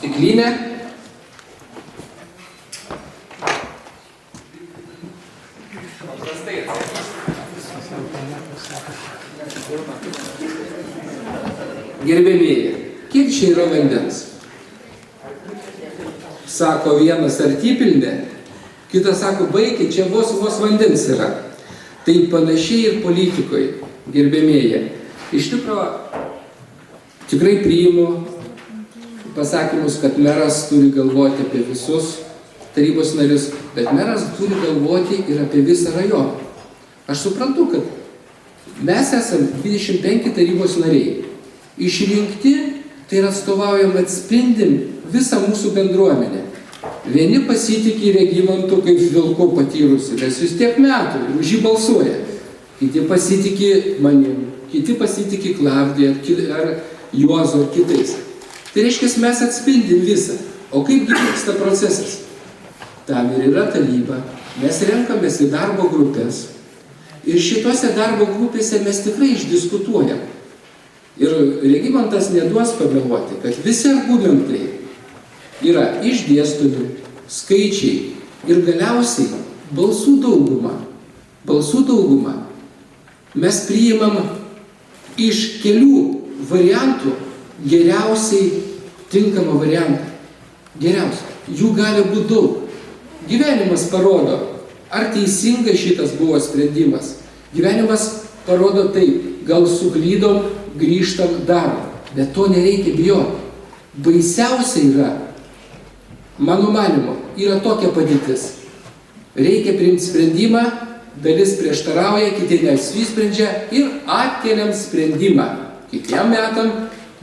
stiklinę. Gerbėmieji, kiek čia yra vandens? Sako vienas artipildė, kitas sako, baikit, čia vos vandens yra. Tai panašiai ir politikoje, gerbėmieji. Iš tikrųjų, tikrai priimu pasakymus, kad meras turi galvoti apie visus tarybos narius, bet meras turi galvoti ir apie visą rajoną. Aš suprantu, kad mes esame 25 tarybos nariai. Išrinkti, tai ir atstovaujam, atspindim visą mūsų bendruomenę. Vieni pasitikė Regimantu kaip vilku patyrusi, nes jis tiek metų už jį balsuoja. Kiti pasitikė manim, kiti pasitikė Klavdija ar Juozo ar kitais. Tai reiškia, mes atspindim visą. O kaip vyksta procesas? Tam ir yra taryba. Mes renkamės į darbo grupės. Ir šitose darbo grupėse mes tikrai išdiskutuojam. Ir Regimantas neduos pameluoti, kad visi argumentai yra išdėstomi, skaičiai ir galiausiai balsų dauguma. Mes priimam iš kelių variantų geriausiai tinkamą variantą. Geriausiai. Jų gali būti daug. Gyvenimas parodo, ar teisingai šitas buvo sprendimas. Gyvenimas parodo taip, gal suklydom, grįžtam darom. Bet to nereikia bijoti. Baisiausia yra, mano manymu, yra tokia padėtis. Reikia priimti sprendimą, dalis prieštarauja, kiti nesisprendžia ir atkeliam sprendimą. Kitiem metam,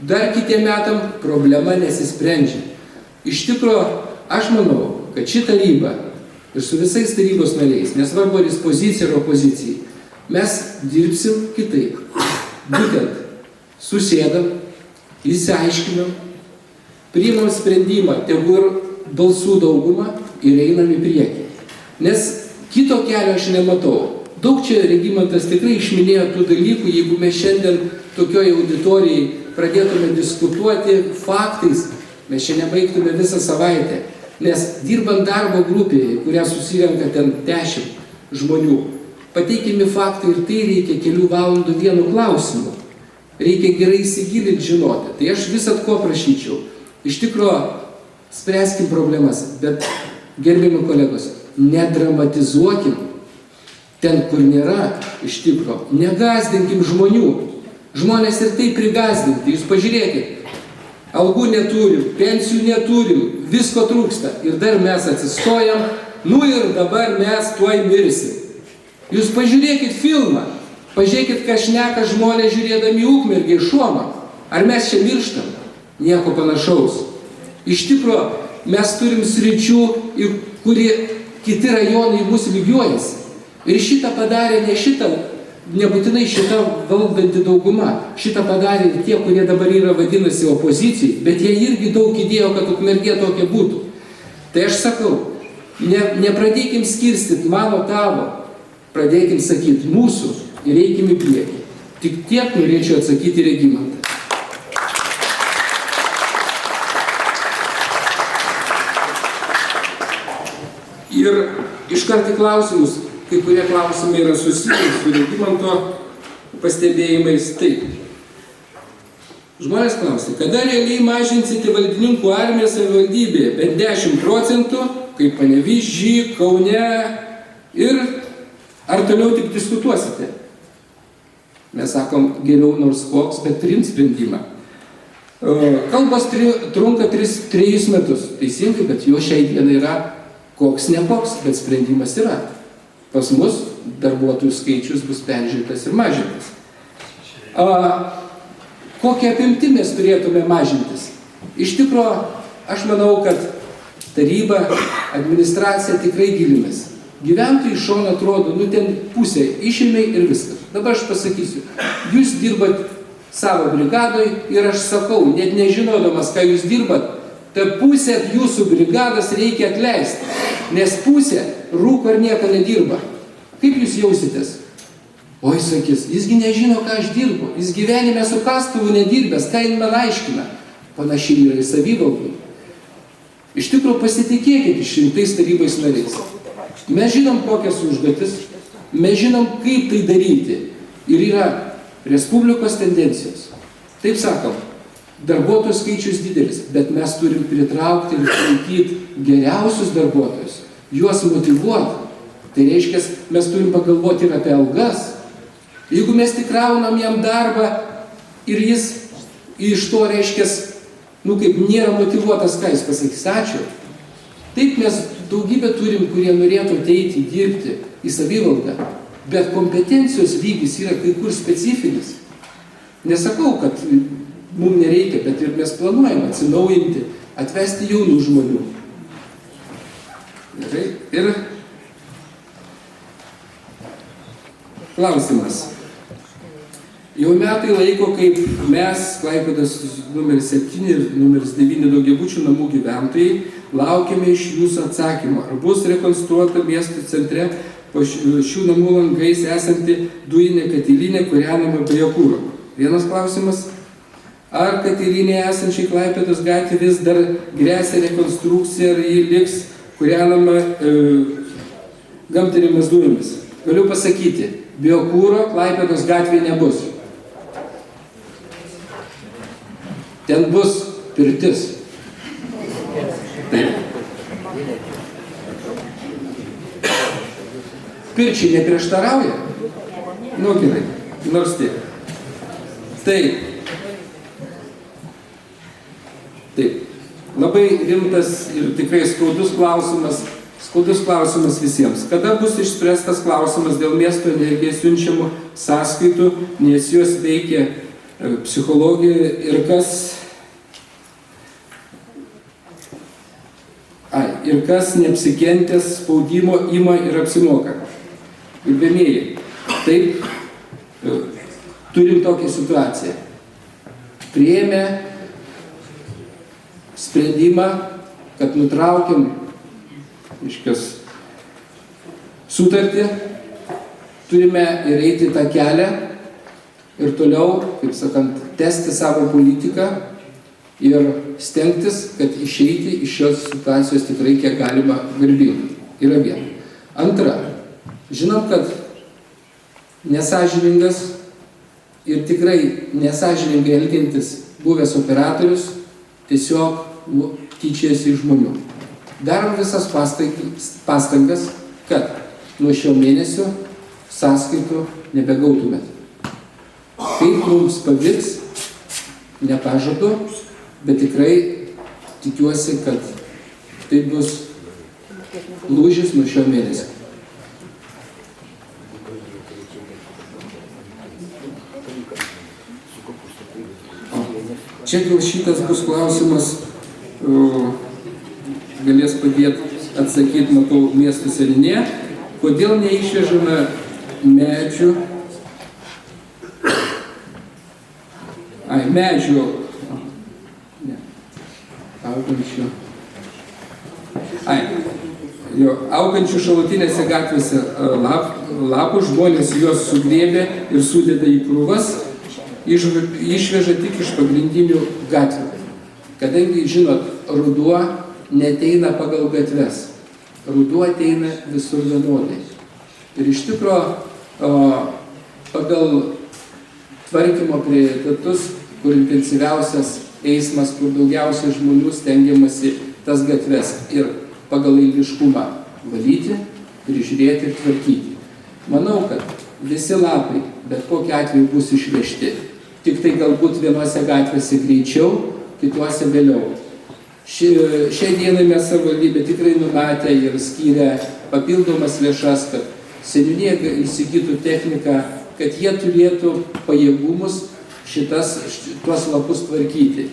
dar kitiem metam problema nesisprendžia. Iš tikrųjų, aš manau, kad ši taryba ir su visais tarybos nariais, nesvarbu ar jis pozicija ar opozicija, mes dirbsim kitaip. Būtent susėdam, įsiaiškinam, priimam sprendimą, tegu ir balsų daugumą ir einam į priekį. Nes kito kelio aš nematau. Daug čia Regimantas tikrai išminėjo tų dalykų, jeigu mes šiandien tokioje auditorijai pradėtume diskutuoti faktais, mes čia nebaigtume visą savaitę. Nes dirbant darbo grupėje, kurią susirenka ten 10 žmonių, pateikimi faktai ir tai reikia kelių valandų vienu klausimu. Reikia gerai įsigilinti, žinoti. Tai aš visat ko prašyčiau. Iš tikrųjų, spręskim problemas, bet gerbiami kolegos, nedramatizuokim ten, kur nėra, iš tikrųjų. Negazdinkim žmonių. Žmonės ir taip prigazdinti. Jūs pažiūrėkit, algų neturim, pensijų neturim, visko trūksta. Ir dar mes atsistojam, ir dabar mes tuoj mirsim. Jūs pažiūrėkit filmą. Pažiūrėkit, ką šneka žmonės žiūrėdami Ukmergę iš šono. Ar mes čia mirštam? Nieko panašaus. Iš tikrųjų, mes turim sričių, kurie kiti rajonai mūsų lygiuojasi. Ir šitą padarė ne šitą, nebūtinai šitą valdanti dauguma. Šitą padarė ir tie, kurie dabar yra vadinasi opozicijai, bet jie irgi daug įdėjo, kad Ukmergė tokia būtų. Tai aš sakau, nepradėkim skirstyti mano tavo, pradėkim sakyti mūsų. Ir eikim į priekį. Tik tiek norėčiau atsakyti Regimantą. Ir iškart į klausimus, kai kurie klausimai yra susijęs su Regimanto pastebėjimais. Taip. Žmonės klausia, kada realiai mažinsite valdininkų armiją savivaldybėje? Bent 10%, kaip Panevėžy, Kaune ir ar toliau tik diskutuosite? Mes sakom, geriau nors koks, bet priimt sprendimą. Kalbos trunka 3 metus. Teisingai, bet jo šiai dienai yra koks ne koks, bet sprendimas yra. Pas mus darbuotojų skaičius bus peržiūrėtas ir mažintas. Kokią apimtį mes turėtume mažintis? Iš tikrųjų, aš manau, kad taryba, administracija tikrai gilinasi. Gyventojai iš šono atrodo, ten pusė išėmė ir viskas. Dabar aš pasakysiu, jūs dirbat savo brigadoj ir aš sakau, net nežinodamas, ką jūs dirbat, tą pusę jūsų brigadas reikia atleisti, nes pusė rūko ir nieko nedirba. Kaip jūs jausitės? Oi, sakys, jisgi nežino, ką aš dirbu, jis gyvenime su kastuvu nedirbęs, ką jin man aiškina. Panašiai yra į savivaldai. Iš tikrųjų pasitikėkit išrinktais tarybos nariais. Mes žinom, kokias užduotis, mes žinom, kaip tai daryti. Ir yra Respublikos tendencijos. Taip sakom, darbuotojų skaičius didelis, bet mes turim pritraukti ir išlaikyti geriausius darbuotojus, juos motyvuoti. Tai reiškia, mes turim pagalvoti ir apie algas. Jeigu mes tik raunam jam darbą ir jis iš to reiškia, kaip nėra motyvuotas, ką jis pasakys, ačiū. Taip mes daugybę turim, kurie norėtų ateiti, dirbti į savivaldą, bet kompetencijos lygis yra kai kur specifinis. Nesakau, kad mums nereikia, bet ir mes planuojam atsinaujinti, atvesti jaunų žmonių. Gerai. Ir klausimas. Jau metai laiko, kaip mes, Klaipėdos numeris 7 ir numeris 9 daugiabučių namų gyventojai, laukiame iš jūsų atsakymo, ar bus rekonstruota miesto centre po šių namų langais esanti dujinė katilinė kūrenama biokuro. Vienas klausimas. Ar katilinė esančiai Klaipėdos gatvė vis dar gresia rekonstrukcija, ar ji liks kūrenama gamtinėmis dujomis? Galiu pasakyti, biokuro Klaipėdos gatvė nebus. Ten bus pirtis. Taip. Pirčiai neprieštarauja? Nu, gerai, nors tiek. Taip. Taip. Labai rimtas ir tikrai skaudus klausimas visiems. Kada bus išspręstas klausimas dėl miesto energijai siunčiamų sąskaitų, nes jos veikia psichologija ir kas neapsikentęs spaudimo ima ir apsimoka. Gerbėmieji, taip, turim tokią situaciją. Priėmė sprendimą, kad nutraukiam sutartį, turime ir eiti tą kelią ir toliau, kaip sakant, tęsti savo politiką ir stengtis, kad išeiti iš šios situacijos tikrai kiek galima garbingai. Yra viena. Antra, žinom, kad nesąžiningas ir tikrai nesąžiningai elgiantis buvęs operatorius tiesiog tyčiasi iš žmonių. Darom visas pastangas, kad nuo šio mėnesio sąskaitų nebegautumėt. Kaip mums pavyks, nepažadu, bet tikrai tikiuosi, kad tai bus lūžis nuo šio mėnesio. Čia gal šitas bus klausimas, galės padėti atsakyti, matau, miestų seniūnė, kodėl neišvežame medžių, augančių šalutinėse gatvėse lapų, žmonės juos sugrėbė ir sudeda į krūvas, išveža tik iš pagrindinių gatvių. Kadangi, žinot, ruduo neteina pagal gatves, ruduo ateina visur vienodai. Ir iš tikro, pagal tvarkymo prioritetus, kur intensyviausias eismas, kur daugiausia žmonių stengiamasi tas gatves ir pagal eiliškumą valyti, prižiūrėti ir tvarkyti. Manau, kad visi lapai bet kokiu atveju bus išvežti. Tik tai galbūt vienose gatvėse greičiau, kituose vėliau. Šiai dienai mes savivaldybė tikrai numatė ir skyrė papildomas lėšas, kad seniūnija įsigytų techniką, kad jie turėtų pajėgumus tuos lapus tvarkyti.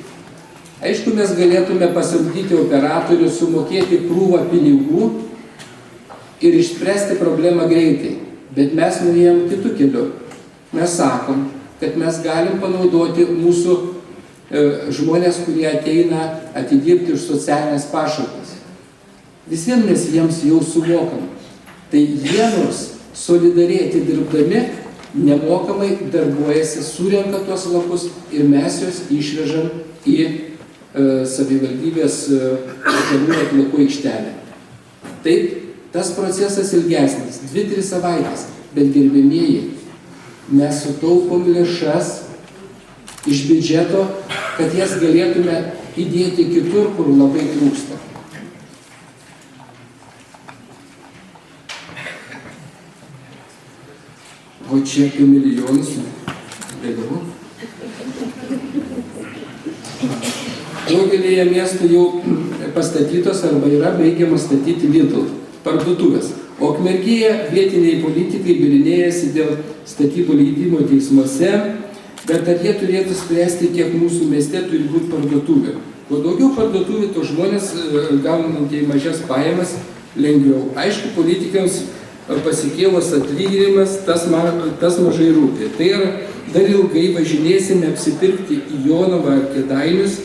Aišku, mes galėtume pasamdyti operatorių, sumokėti krūvą pinigų ir išspręsti problemą greitai. Bet mes nuėjom kitų kelių. Mes sakom, kad mes galim panaudoti mūsų žmonės, kurie ateina atidirbti už socialinės pašalpas. Visiems mes jiems jau sumokam. Tai jie nors solidariai atidirbdami nemokamai darbuojasi, surenka tuos lapus ir mes juos išvežam į savivaldybės atliekų atliekų aikštelę. Taip, tas procesas ilgesnis, 2-3 savaitės, bet gerbėmieji, mes sutaupom lėšas iš biudžeto, kad jas galėtume įdėti kitur, kur labai trūksta. O čia apie milijonus vėliau. Daugelėje miestų jau pastatytos arba yra baigiamas statyti Lidl parduotuvės. O Ukmergėje vietiniai politikai bylinėjasi dėl statybų leidimo teismuose, bet ar jie turėtų spręsti, kiek mūsų mieste turi būti parduotuvė. Kuo daugiau parduotuvė, to žmonės gaunantieji mažas pajamas lengviau. Aišku, politikams pasikėlus atlyginimas, tas mažai rūpi. Tai dar ilgai važinėsime apsipirkti į Jonavą ar Kėdainius.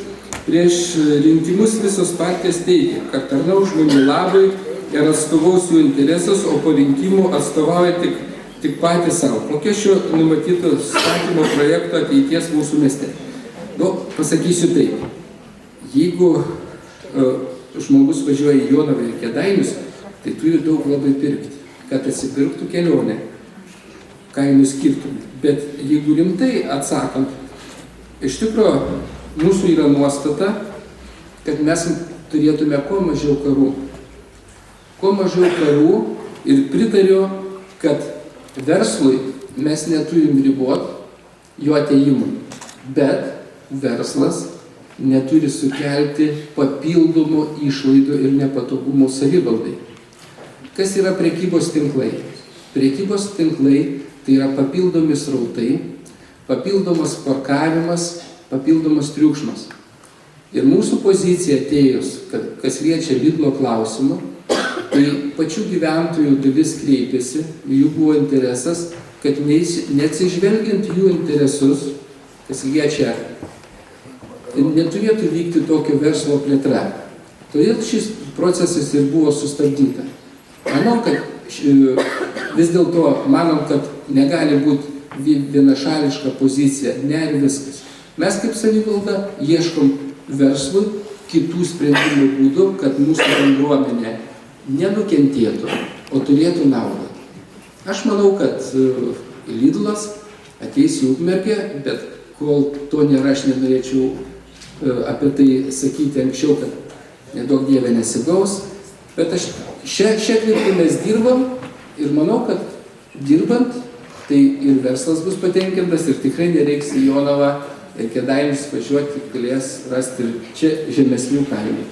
Prieš rinkimus visos partijos teigia, kad tarnaus žmonių labui ir atstovaus jų interesus, o po rinkimų atstovauja tik patys savo. Kokia šio numatyto statymo projekto ateities mūsų mieste? Pasakysiu taip. Jeigu žmogus važiuoja į Jonavą ir Kėdainius, tai turi daug labai pirkti, kad atsipirktų kelionę, kainų skirtumai. Bet jeigu rimtai atsakant, iš tikrųjų mūsų yra nuostata, kad mes turėtume kuo mažiau karų. Kuo mažiau karų ir pritariu, kad verslui mes neturim riboti jo atėjimui, bet verslas neturi sukelti papildomų išlaidų ir nepatogumų savivaldai. Kas yra prekybos tinklai? Prekybos tinklai tai yra papildomi srautai, papildomas parkavimas, papildomas triukšmas. Ir mūsų pozicija atėjus, kas liečia Lidlo klausimą, tai pačių gyventojų dalis kreipėsi, jų buvo interesas, kad neatsižvelgiant jų interesus, kas liečia, neturėtų vykti tokio verslo plėtra. Todėl šis procesas ir buvo sustabdyta. Manau, kad vis dėlto manom, kad negali būti vienašališka pozicija, ne ir viskas. Mes kaip savivalda ieškom verslui kitų sprendimų būdų, kad mūsų bendruomenė nenukentėtų, o turėtų naudą. Aš manau, kad Lidlas ateis į Ukmergę, bet kol to nėra, aš nenorėčiau apie tai sakyti anksčiau, kad nedaug dievė nesigaus. Bet šią kryptį mes dirbam ir manau, kad dirbant, tai ir verslas bus patenkintas ir tikrai nereiks į Jonavą ir Kėdainius važiuoti, galės rasti čia žemesnių kainų.